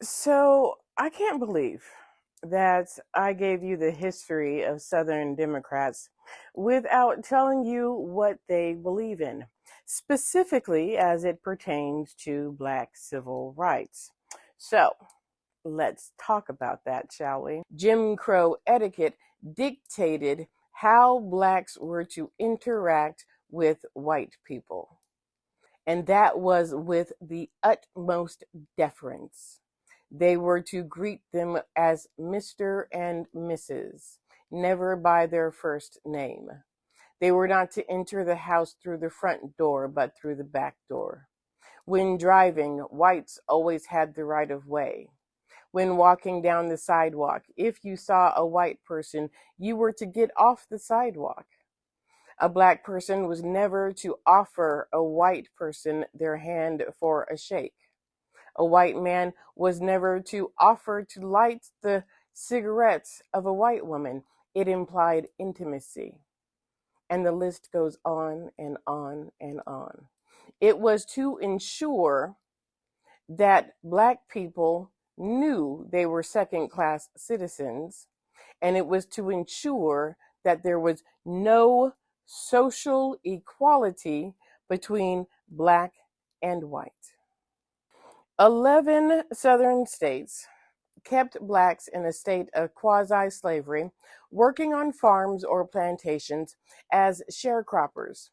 So I can't believe that I gave you the history of Southern Democrats without telling you what they believe in, specifically as it pertains to Black civil rights. So let's talk about that, shall we? Jim Crow etiquette dictated how Blacks were to interact with white people, and that was with the utmost deference. They were to greet them as Mr. and Mrs., never by their first name. They were not to enter the house through the front door, but through the back door. When driving, whites always had the right of way. When walking down the sidewalk, if you saw a white person, you were to get off the sidewalk. A Black person was never to offer a white person their hand for a shake. A white man was never to offer to light the cigarettes of a white woman. It implied intimacy. And the list goes on and on and on. It was to ensure that Black people knew they were second class citizens, and it was to ensure that there was no social equality between Black and white. 11 Southern states kept Blacks in a state of quasi slavery, working on farms or plantations as sharecroppers.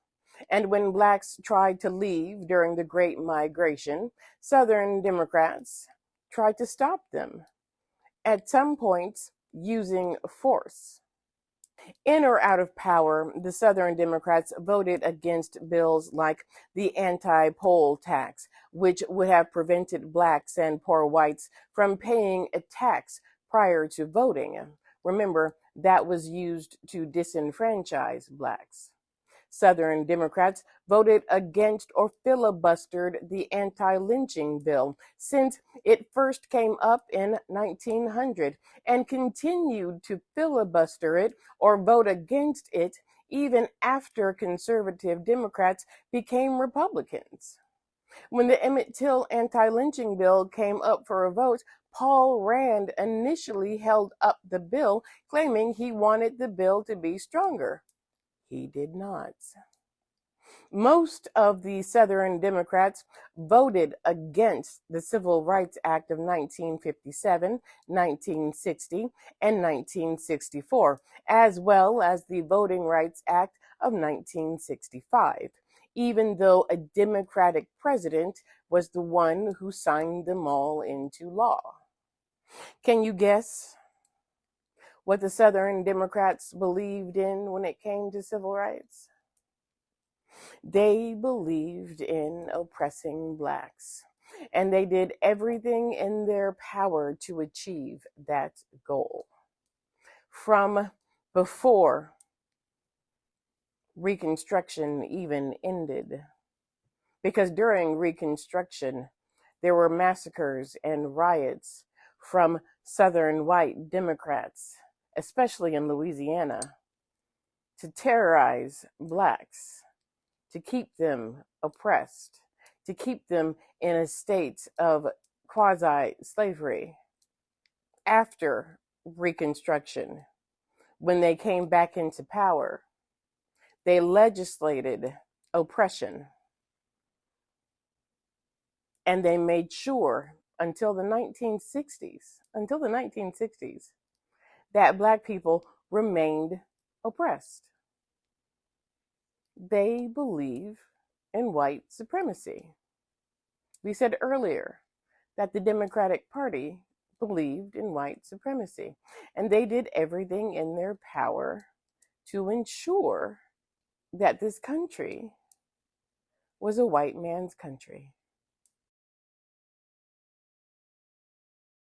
And when Blacks tried to leave during the Great Migration, Southern Democrats tried to stop them, at some points using force. In or out of power, the Southern Democrats voted against bills like the anti-poll tax, which would have prevented Blacks and poor whites from paying a tax prior to voting. Remember, that was used to disenfranchise Blacks. Southern Democrats voted against or filibustered the anti-lynching bill since it first came up in 1900 and continued to filibuster it or vote against it even after conservative Democrats became Republicans. When the Emmett Till anti-lynching bill came up for a vote, Paul Rand initially held up the bill, claiming he wanted the bill to be stronger. He did not. Most of the Southern Democrats voted against the Civil Rights Act of 1957, 1960, and 1964, as well as the Voting Rights Act of 1965, even though a Democratic president was the one who signed them all into law. Can you guess what the Southern Democrats believed in when it came to civil rights? They believed in oppressing Blacks, and they did everything in their power to achieve that goal. From before Reconstruction even ended, because during Reconstruction, there were massacres and riots from Southern white Democrats, especially in Louisiana, to terrorize Blacks, to keep them oppressed, to keep them in a state of quasi slavery. After Reconstruction, when they came back into power, they legislated oppression, and they made sure until the 1960s, that Black people remained oppressed. They believe in white supremacy. We said earlier that the Democratic Party believed in white supremacy, and they did everything in their power to ensure that this country was a white man's country.